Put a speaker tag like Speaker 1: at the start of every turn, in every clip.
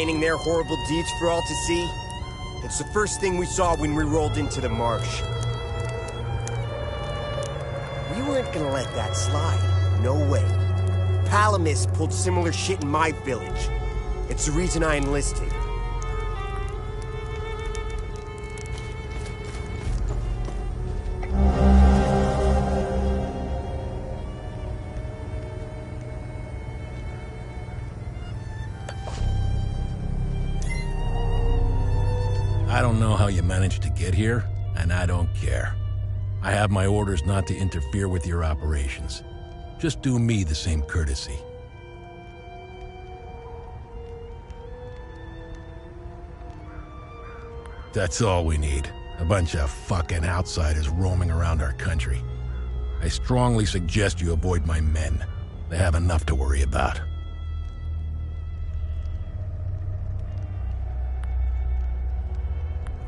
Speaker 1: sustaining their horrible deeds for all to see? It's the first thing we saw when we rolled into the marsh. We weren't gonna let that slide. No way. Palamis pulled similar shit in my village. It's the reason I enlisted.
Speaker 2: I don't know how you managed to get here, and I don't care. I have my orders not to interfere with your operations. Just do me the same courtesy. That's all we need. A bunch of fucking outsiders roaming around our country. I strongly suggest you avoid my men. They have enough to worry about.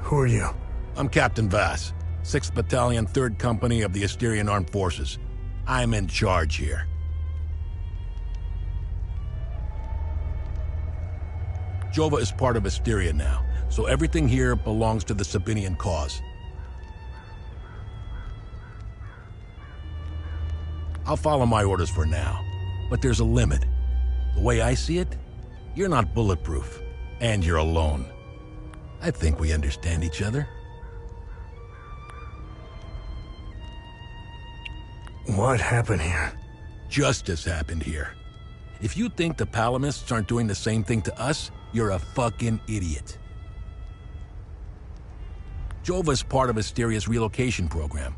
Speaker 3: Who are you?
Speaker 2: I'm Captain Vass, 6th Battalion, 3rd Company of the Asterian Armed Forces. I'm in charge here. Jova is part of Asteria now, so everything here belongs to the Sabinian cause. I'll follow my orders for now, but there's a limit. The way I see it, you're not bulletproof, and you're alone. I think we understand each other.
Speaker 3: What happened here?
Speaker 2: Justice happened here. If you think the Palamists aren't doing the same thing to us, you're a fucking idiot. Jova's part of Asteria's relocation program.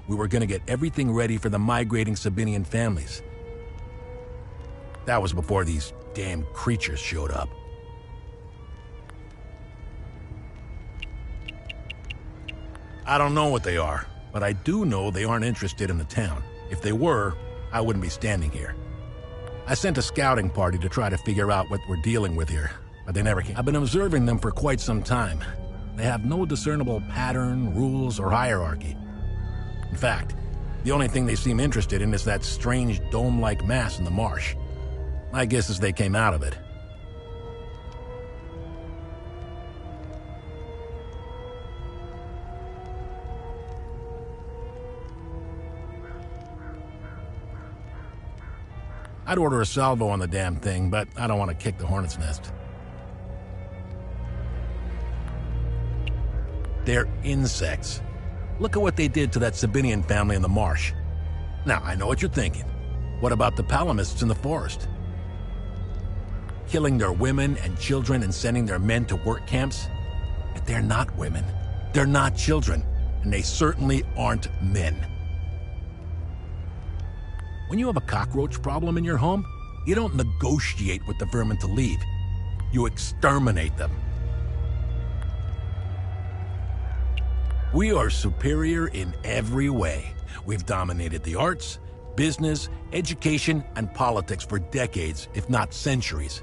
Speaker 2: We were gonna get everything ready for the migrating Sabinian families. That was before these damn creatures showed up. I don't know what they are, but I do know they aren't interested in the town. If they were, I wouldn't be standing here. I sent a scouting party to try to figure out what we're dealing with here, but they never came. I've been observing them for quite some time. They have no discernible pattern, rules, or hierarchy. In fact, the only thing they seem interested in is that strange dome-like mass in the marsh. My guess is they came out of it. I'd order a salvo on the damn thing, but I don't want to kick the hornet's nest. They're insects. Look at what they did to that Sabinian family in the marsh. Now, I know what you're thinking. What about the Palamists in the forest? Killing their women and children and sending their men to work camps? But they're not women. They're not children. And they certainly aren't men. When you have a cockroach problem in your home, you don't negotiate with the vermin to leave. You exterminate them. We are superior in every way. We've dominated the arts, business, education, and politics for decades, if not centuries.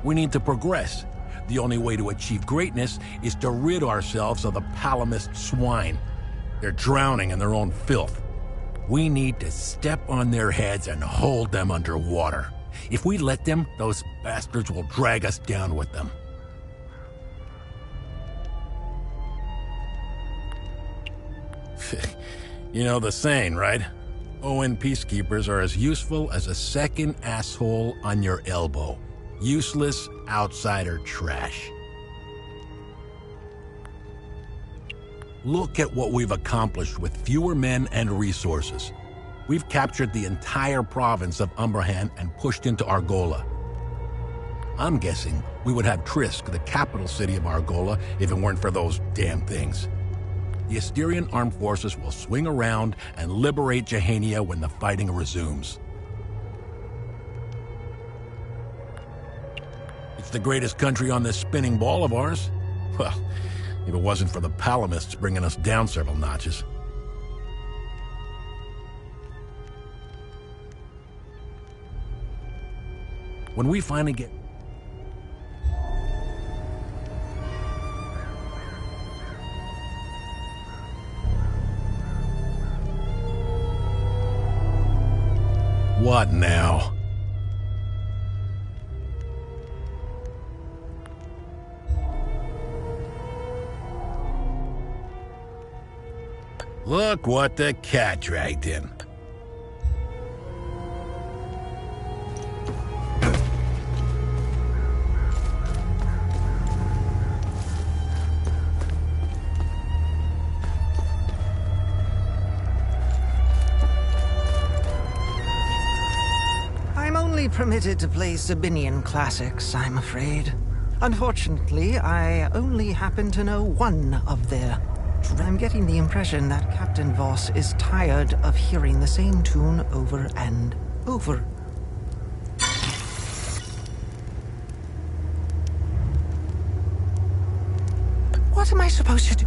Speaker 2: We need to progress. The only way to achieve greatness is to rid ourselves of the Palamist swine. They're drowning in their own filth. We need to step on their heads and hold them underwater. If we let them, those bastards will drag us down with them. You know the saying, right? ON peacekeepers are as useful as a second asshole on your elbow. Useless outsider trash. Look at what we've accomplished with fewer men and resources. We've captured the entire province of Umbrahan and pushed into Argola. I'm guessing we would have Trisk, the capital city of Argola, if it weren't for those damn things. The Asterian armed forces will swing around and liberate Jehania when the fighting resumes. It's the greatest country on this spinning ball of ours. Well, if it wasn't for the Palamists bringing us down several notches. When we finally get... What now? Look what the cat dragged in.
Speaker 4: I'm only permitted to play Sabinian classics, I'm afraid. Unfortunately, I only happen to know one of their. I'm getting the impression that Captain Voss is tired of hearing the same tune over and over. What am I supposed to do?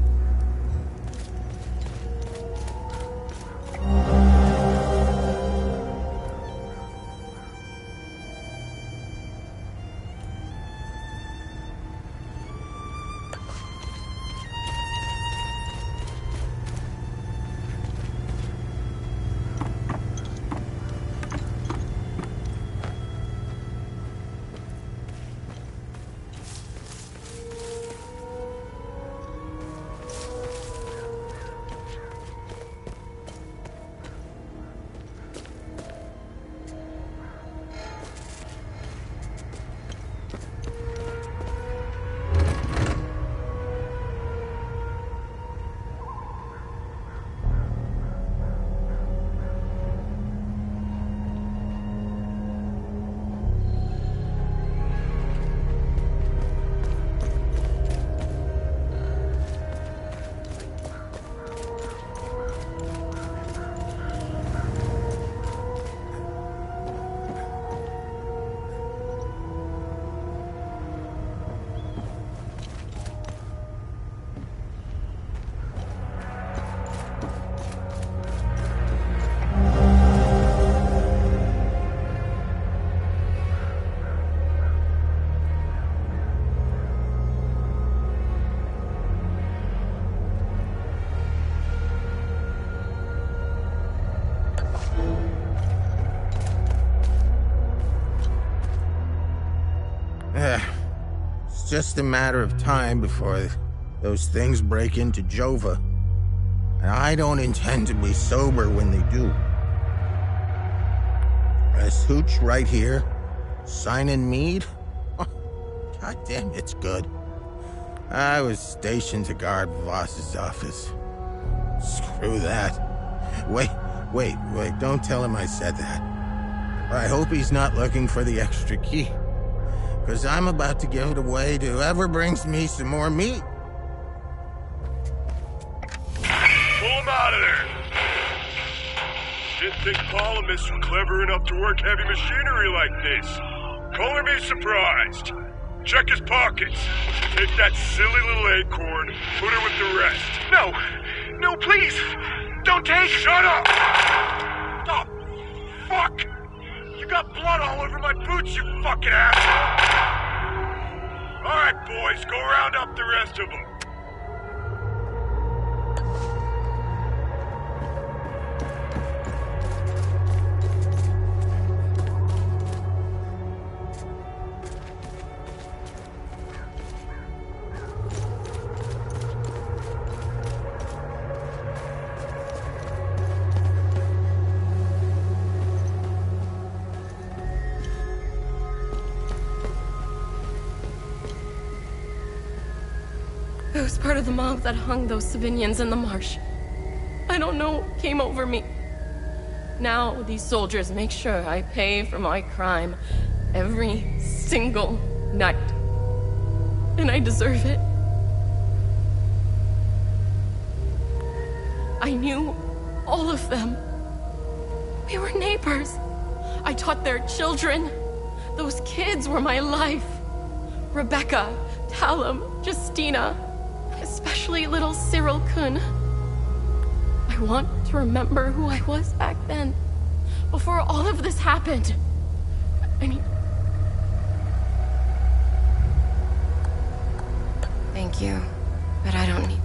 Speaker 5: It's just a matter of time before those things break into Jova. And I don't intend to be sober when they do. This hooch right here, signing mead? God damn, it's good. I was stationed to guard Voss's office. Screw that. Wait, don't tell him I said that. I hope he's not looking for the extra key. Because I'm about to give it away to whoever brings me some more meat.
Speaker 6: Pull him out of there! Didn't think Palamis were clever enough to work heavy machinery like this. Color me surprised. Check his pockets. Take that silly little acorn, put it with the rest.
Speaker 7: No, please! Don't take—
Speaker 6: Shut up! Oh, fuck! You got blood all over my boots, you fucking asshole! Alright, boys, go round up the rest of them.
Speaker 8: I was part of the mob that hung those civilians in the marsh. I don't know what came over me. Now these soldiers make sure I pay for my crime every single night. And I deserve it. I knew all of them. We were neighbors. I taught their children. Those kids were my life. Rebecca, Talum, Justina, especially little Cyril Kun. I want to remember who I was back then, before all of this happened. I mean... Thank you, but I don't need...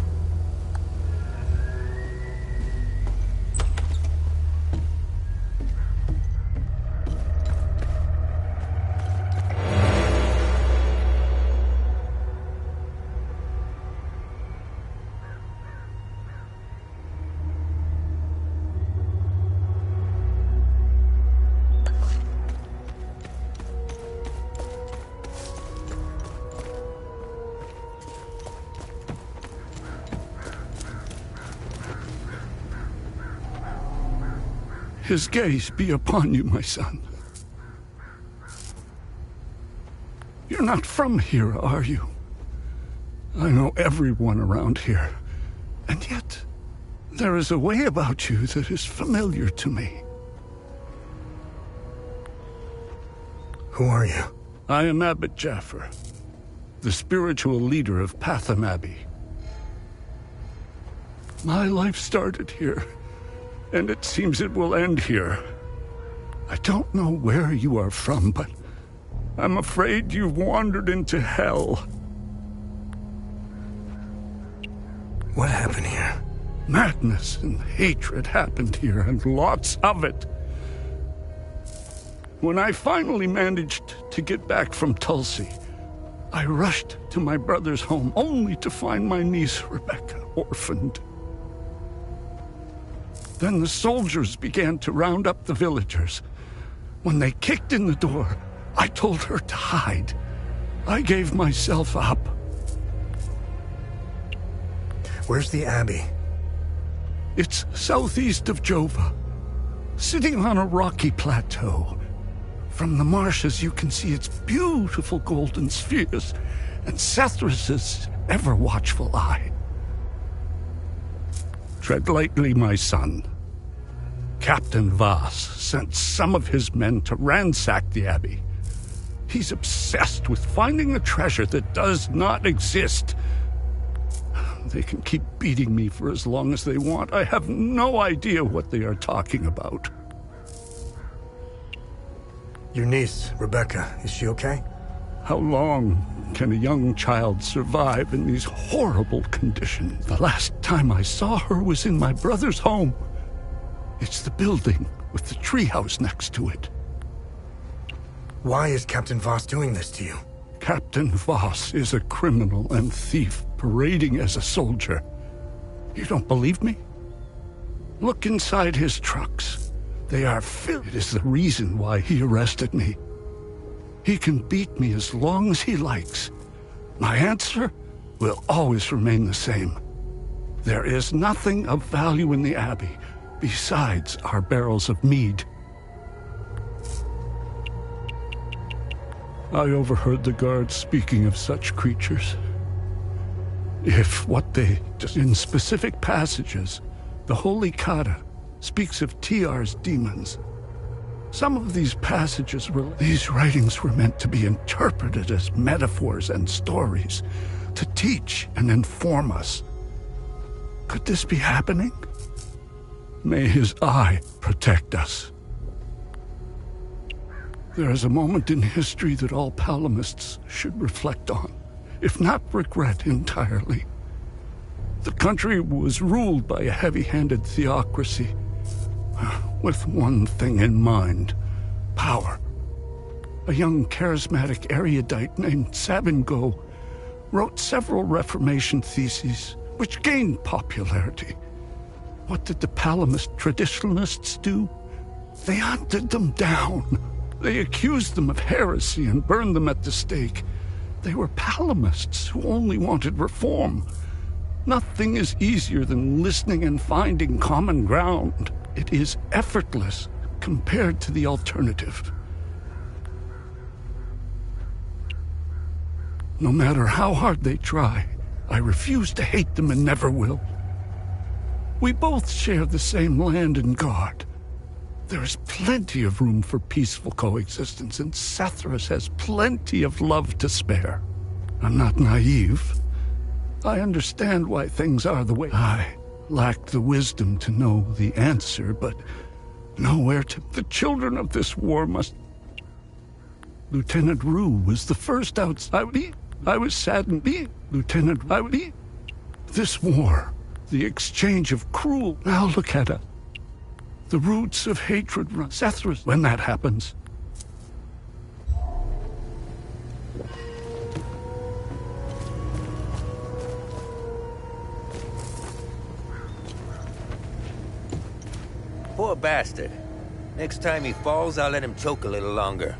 Speaker 3: His gaze be upon you, my son. You're not from here, are you? I know everyone around here, and yet there is a way about you that is familiar to me.
Speaker 9: Who are you?
Speaker 3: I am Abbot Jaffer, the spiritual leader of Patham Abbey. My life started here, and it seems it will end here. I don't know where you are from, but I'm afraid you've wandered into hell.
Speaker 9: What happened here?
Speaker 3: Madness and hatred happened here, and lots of it. When I finally managed to get back from Tulsi, I rushed to my brother's home only to find my niece Rebecca orphaned. Then the soldiers began to round up the villagers. When they kicked in the door, I told her to hide. I gave myself up.
Speaker 9: Where's the Abbey?
Speaker 3: It's southeast of Jova, sitting on a rocky plateau. From the marshes you can see its beautiful golden spheres and Sethrus's ever-watchful eye. Tread lightly, my son. Captain Voss sent some of his men to ransack the Abbey. He's obsessed with finding a treasure that does not exist. They can keep beating me for as long as they want. I have no idea what they are talking about.
Speaker 9: Your niece, Rebecca, is she okay?
Speaker 3: How long can a young child survive in these horrible conditions? The last time I saw her was in my brother's home. It's the building with the treehouse next to it.
Speaker 9: Why is Captain Voss doing this to you?
Speaker 3: Captain Voss is a criminal and thief parading as a soldier. You don't believe me? Look inside his trucks. They are filled. It is the reason why he arrested me. He can beat me as long as he likes. My answer will always remain the same. There is nothing of value in the Abbey besides our barrels of mead. I overheard the guards speaking of such creatures. If what they just in specific passages, the Holy Kata speaks of TR's demons. Some of these passages these writings were meant to be interpreted as metaphors and stories, to teach and inform us. Could this be happening? May his eye protect us. There is a moment in history that all Palamists should reflect on, if not regret entirely. The country was ruled by a heavy-handed theocracy, with one thing in mind: power. A young charismatic erudite named Sabingo wrote several Reformation theses, which gained popularity. What did the Palamist traditionalists do? They hunted them down. They accused them of heresy and burned them at the stake. They were Palamists who only wanted reform. Nothing is easier than listening and finding common ground. It is effortless compared to the alternative. No matter how hard they try, I refuse to hate them and never will. We both share the same land and guard. There is plenty of room for peaceful coexistence, and Sethrus has plenty of love to spare. I'm not naive. I understand why things are the way. I lack the wisdom to know the answer, but nowhere to. The children of this war must. Lieutenant Rue was the first outside. I was saddened. Lieutenant Rue. This war, the exchange of cruel. Now look at it. The roots of hatred run. Sethrus. When that happens.
Speaker 10: Poor bastard. Next time he falls, I'll let him choke a little longer.